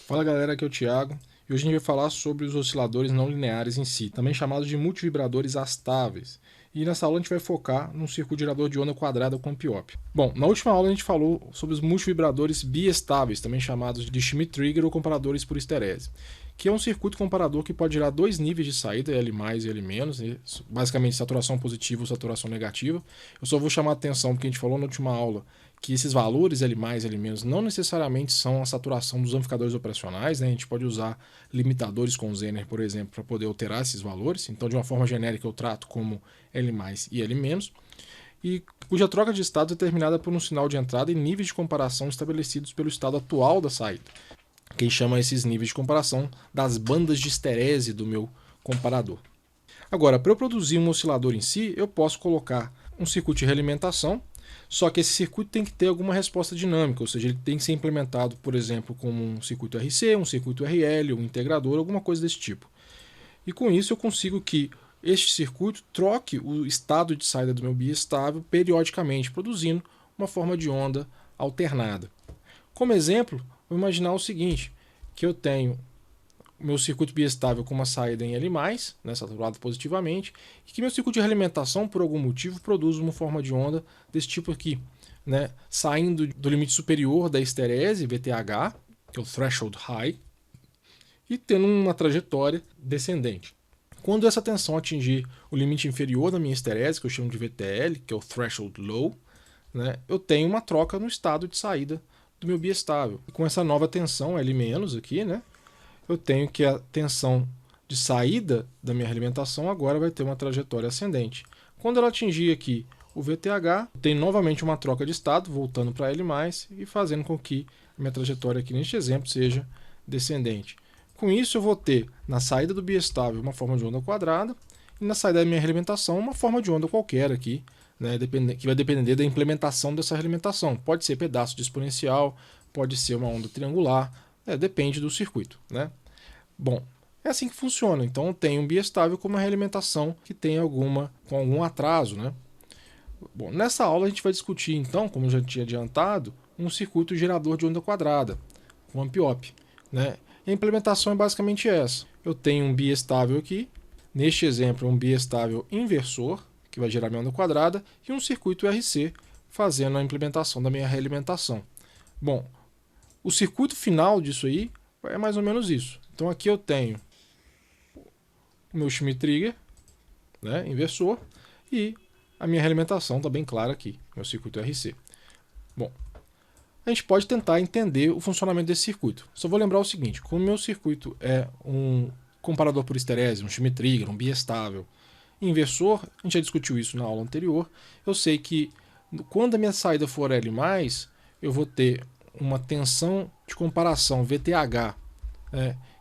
Fala galera, aqui é o Thiago e hoje a gente vai falar sobre os osciladores não lineares em si, também chamados de multivibradores astáveis. E nessa aula a gente vai focar num circuito gerador de onda quadrada com PIOP. Bom, na última aula a gente falou sobre os multivibradores biestáveis, também chamados de Schmitt-Trigger ou comparadores por histerese, que é um circuito comparador que pode gerar dois níveis de saída, L+, e L-, basicamente saturação positiva ou saturação negativa. Eu só vou chamar a atenção porque a gente falou na última aula que esses valores L+, L- não necessariamente são a saturação dos amplificadores operacionais, né? A gente pode usar limitadores com Zener, por exemplo, para poder alterar esses valores. Então, de uma forma genérica, eu trato como L+, e L-, e cuja troca de estado é determinada por um sinal de entrada e níveis de comparação estabelecidos pelo estado atual da saída. Quem chama esses níveis de comparação das bandas de esterese do meu comparador. Agora, para eu produzir um oscilador em si, eu posso colocar um circuito de realimentação, só que esse circuito tem que ter alguma resposta dinâmica, ou seja, ele tem que ser implementado, por exemplo, como um circuito RC, um circuito RL, um integrador, alguma coisa desse tipo. E com isso eu consigo que este circuito troque o estado de saída do meu biestável periodicamente, produzindo uma forma de onda alternada. Como exemplo, vou imaginar o seguinte, que eu tenho o meu circuito biestável com uma saída em L+, né, saturado positivamente, e que meu circuito de realimentação, por algum motivo, produz uma forma de onda desse tipo aqui, né, saindo do limite superior da esterese, VTH, que é o threshold high, e tendo uma trajetória descendente. Quando essa tensão atingir o limite inferior da minha esterese, que eu chamo de VTL, que é o threshold low, né, eu tenho uma troca no estado de saída do meu biestável. E com essa nova tensão L- aqui, né, eu tenho que a tensão de saída da minha realimentação agora vai ter uma trajetória ascendente. Quando ela atingir aqui o VTH, tem novamente uma troca de estado, voltando para L+, e fazendo com que a minha trajetória aqui neste exemplo seja descendente. Com isso eu vou ter na saída do biestável uma forma de onda quadrada e na saída da minha realimentação uma forma de onda qualquer aqui, né, que vai depender da implementação dessa realimentação. Pode ser pedaço de exponencial, pode ser uma onda triangular, depende do circuito, né? Bom, é assim que funciona. Então tem um biestável com uma realimentação que tem com algum atraso, né? Bom, nessa aula a gente vai discutir então, como eu já tinha adiantado, um circuito gerador de onda quadrada, com AMPIOP, né? E a implementação é basicamente essa. Eu tenho um biestável aqui, neste exemplo um biestável inversor, que vai gerar minha onda quadrada, e um circuito RC fazendo a implementação da minha realimentação. Bom, o circuito final disso aí é mais ou menos isso. Então aqui eu tenho o meu Schmitt-Trigger, né, inversor, e a minha realimentação está bem clara aqui, meu circuito RC. Bom, a gente pode tentar entender o funcionamento desse circuito. Só vou lembrar o seguinte, como o meu circuito é um comparador por histerese, um Schmitt-Trigger, um biestável, inversor, a gente já discutiu isso na aula anterior, eu sei que quando a minha saída for L+, eu vou ter uma tensão de comparação VTH,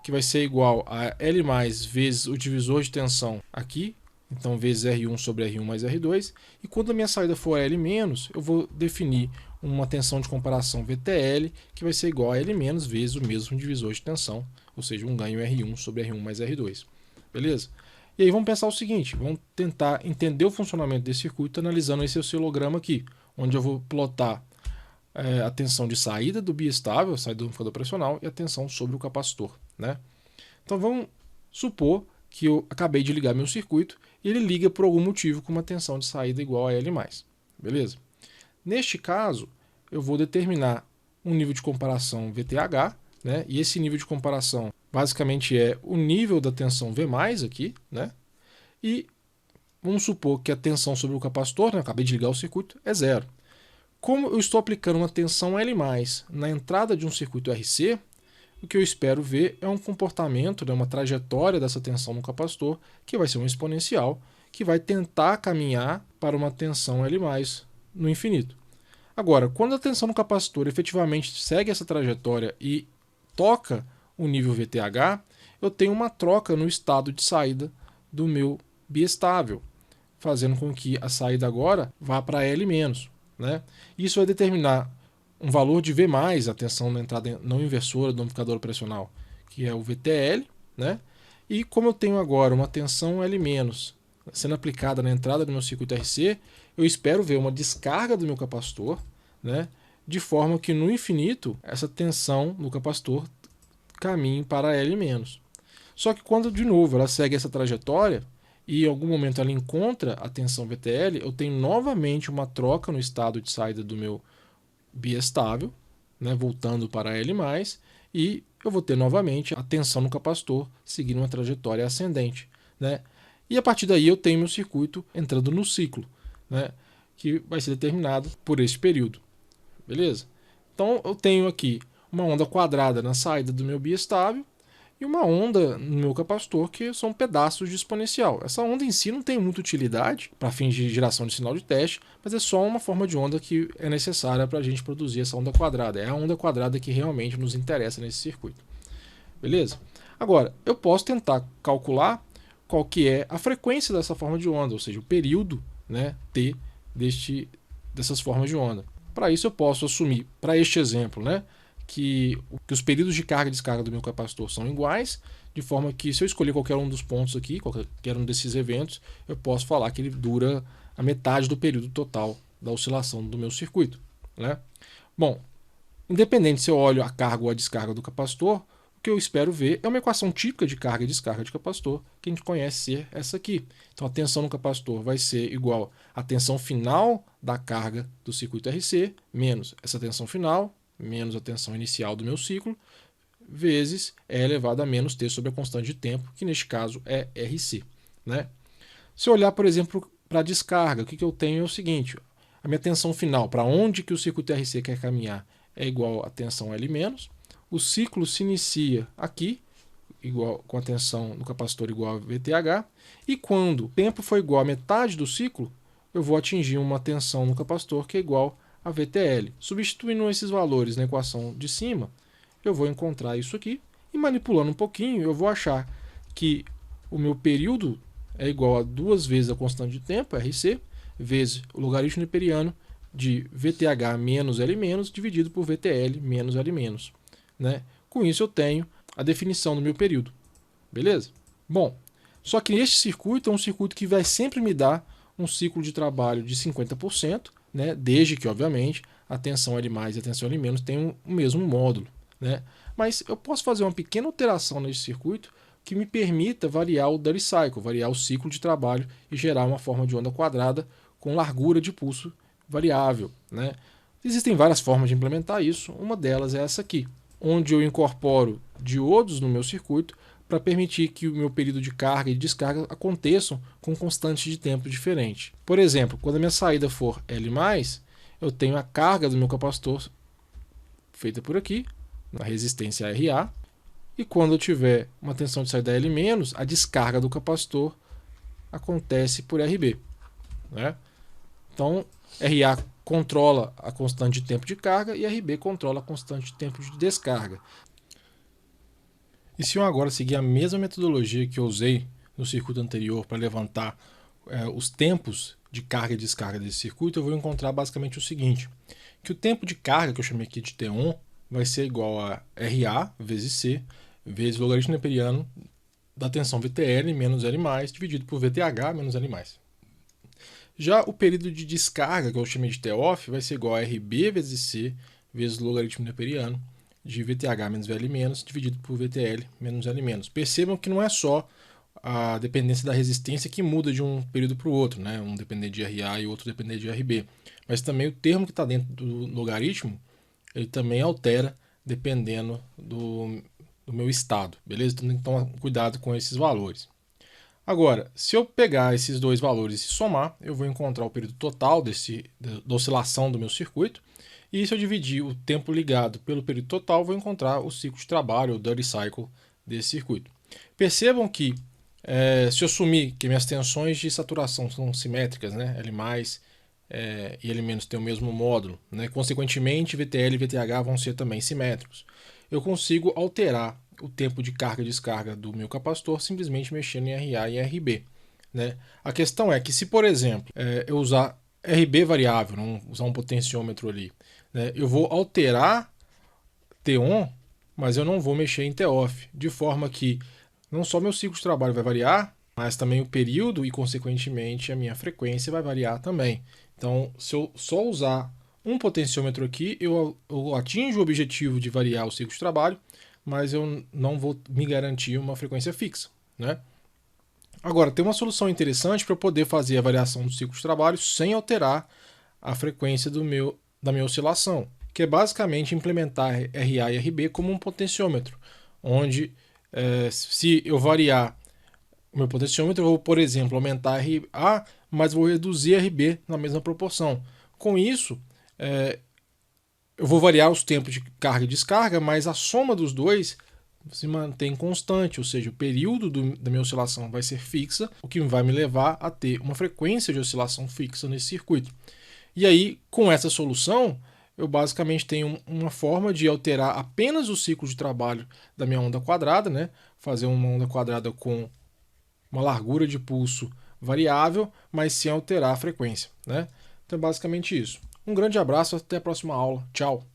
que vai ser igual a L vezes o divisor de tensão aqui, então vezes R1 sobre R1 mais R2, e quando a minha saída for L-, eu vou definir uma tensão de comparação VTL, que vai ser igual a L- vezes o mesmo divisor de tensão, ou seja, um ganho R1 sobre R1 mais R2. Beleza? E aí vamos pensar o seguinte, vamos tentar entender o funcionamento desse circuito analisando esse oscilograma aqui, onde eu vou plotar a tensão de saída do biestável, saída do amplificador pressional, e a tensão sobre o capacitor, né? Então vamos supor que eu acabei de ligar meu circuito e ele liga por algum motivo com uma tensão de saída igual a L+. Beleza? Neste caso, eu vou determinar um nível de comparação VTH, né? E esse nível de comparação basicamente é o nível da tensão V+, aqui, né? E vamos supor que a tensão sobre o capacitor, né? Acabei de ligar o circuito, é zero. Como eu estou aplicando uma tensão L+, na entrada de um circuito RC, o que eu espero ver é um comportamento, uma trajetória dessa tensão no capacitor, que vai ser um exponencial, que vai tentar caminhar para uma tensão L+, no infinito. Agora, quando a tensão no capacitor efetivamente segue essa trajetória e toca o nível VTH, eu tenho uma troca no estado de saída do meu biestável, fazendo com que a saída agora vá para L-. Né? Isso vai determinar um valor de V+, a tensão na entrada não inversora do amplificador operacional, que é o VTL, né? E como eu tenho agora uma tensão L- sendo aplicada na entrada do meu circuito RC, eu espero ver uma descarga do meu capacitor, né? De forma que no infinito essa tensão no capacitor caminhe para L-. Só que quando, de novo, ela segue essa trajetória e em algum momento ela encontra a tensão VTL, eu tenho novamente uma troca no estado de saída do meu biestável, né, voltando para L+, e eu vou ter novamente a tensão no capacitor seguindo uma trajetória ascendente, né? E a partir daí eu tenho meu circuito entrando no ciclo, né, que vai ser determinado por esse período. Beleza? Então eu tenho aqui uma onda quadrada na saída do meu biestável e uma onda no meu capacitor que são pedaços de exponencial. Essa onda em si não tem muita utilidade para fins de geração de sinal de teste, mas é só uma forma de onda que é necessária para a gente produzir essa onda quadrada. É a onda quadrada que realmente nos interessa nesse circuito. Beleza? Agora, eu posso tentar calcular qual que é a frequência dessa forma de onda, ou seja, o período, né, T dessas formas de onda. Para isso eu posso assumir, para este exemplo, né, que os períodos de carga e descarga do meu capacitor são iguais, de forma que se eu escolher qualquer um dos pontos aqui, qualquer um desses eventos, eu posso falar que ele dura a metade do período total da oscilação do meu circuito, né? Bom, independente se eu olho a carga ou a descarga do capacitor, o que eu espero ver é uma equação típica de carga e descarga de capacitor, que a gente conhece ser essa aqui. Então a tensão no capacitor vai ser igual à tensão final da carga do circuito RC, menos essa tensão final, menos a tensão inicial do meu ciclo, vezes E elevado a menos T sobre a constante de tempo, que neste caso é RC, né? Se eu olhar, por exemplo, para a descarga, o que eu tenho é o seguinte: a minha tensão final, para onde que o circuito RC quer caminhar, é igual a tensão L-. O ciclo se inicia aqui, igual, com a tensão no capacitor igual a VTH, e quando o tempo for igual a metade do ciclo, eu vou atingir uma tensão no capacitor que é igual a VTL. Substituindo esses valores na equação de cima, eu vou encontrar isso aqui, e manipulando um pouquinho, eu vou achar que o meu período é igual a 2 vezes a constante de tempo, RC, vezes o logaritmo neperiano de VTH menos L- dividido por VTL menos L-. Né? Com isso eu tenho a definição do meu período. Beleza? Bom, só que este circuito é um circuito que vai sempre me dar um ciclo de trabalho de 50%, né? Desde que, obviamente, a tensão L+ e a tensão L- tenham o mesmo módulo. Né? Mas eu posso fazer uma pequena alteração nesse circuito que me permita variar o duty cycle, variar o ciclo de trabalho e gerar uma forma de onda quadrada com largura de pulso variável. Né? Existem várias formas de implementar isso, uma delas é essa aqui, onde eu incorporo diodos no meu circuito para permitir que o meu período de carga e descarga aconteçam com constantes de tempo diferentes. Por exemplo, quando a minha saída for L+, eu tenho a carga do meu capacitor feita por aqui, na resistência RA, e quando eu tiver uma tensão de saída L-, a descarga do capacitor acontece por RB. Né? Então, RA controla a constante de tempo de carga e RB controla a constante de tempo de descarga. E se eu agora seguir a mesma metodologia que eu usei no circuito anterior para levantar os tempos de carga e descarga desse circuito, eu vou encontrar basicamente o seguinte, que o tempo de carga, que eu chamei aqui de T1, vai ser igual a RA vezes C, vezes o logaritmo neperiano da tensão VTL menos L+, dividido por VTH menos L+. Já o período de descarga, que eu chamei de T-off, vai ser igual a RB vezes C, vezes o logaritmo neperiano de VTH menos VL-, dividido por VTL menos L-. Percebam que não é só a dependência da resistência que muda de um período para o outro, né? Um depender de RA e o outro depender de RB. Mas também o termo que está dentro do logaritmo, ele também altera dependendo do meu estado, beleza? Então tem que tomar cuidado com esses valores. Agora, se eu pegar esses dois valores e somar, eu vou encontrar o período total da oscilação do meu circuito. E se eu dividir o tempo ligado pelo período total, vou encontrar o ciclo de trabalho, o duty cycle desse circuito. Percebam que, se eu assumir que minhas tensões de saturação são simétricas, né, L+, e L- tem o mesmo módulo, né, consequentemente VTL e VTH vão ser também simétricos, eu consigo alterar o tempo de carga e descarga do meu capacitor simplesmente mexendo em RA e RB. Né? A questão é que se, por exemplo, eu usar RB variável, não usar um potenciômetro ali, né, eu vou alterar T-on, mas eu não vou mexer em T-off, de forma que não só meu ciclo de trabalho vai variar, mas também o período e, consequentemente, a minha frequência vai variar também. Então, se eu só usar um potenciômetro aqui, eu atinjo o objetivo de variar o ciclo de trabalho, mas eu não vou me garantir uma frequência fixa, né? Agora, tem uma solução interessante para eu poder fazer a variação do ciclo de trabalho sem alterar a frequência da minha oscilação, que é basicamente implementar RA e RB como um potenciômetro, onde se eu variar o meu potenciômetro, eu vou, por exemplo, aumentar RA, mas vou reduzir RB na mesma proporção. Com isso, eu vou variar os tempos de carga e descarga, mas a soma dos dois se mantém constante, ou seja, o período da minha oscilação vai ser fixa, o que vai me levar a ter uma frequência de oscilação fixa nesse circuito. E aí, com essa solução, eu basicamente tenho uma forma de alterar apenas o ciclo de trabalho da minha onda quadrada, né? Fazer uma onda quadrada com uma largura de pulso variável, mas sem alterar a frequência, né? Então, basicamente isso. Um grande abraço, até a próxima aula. Tchau!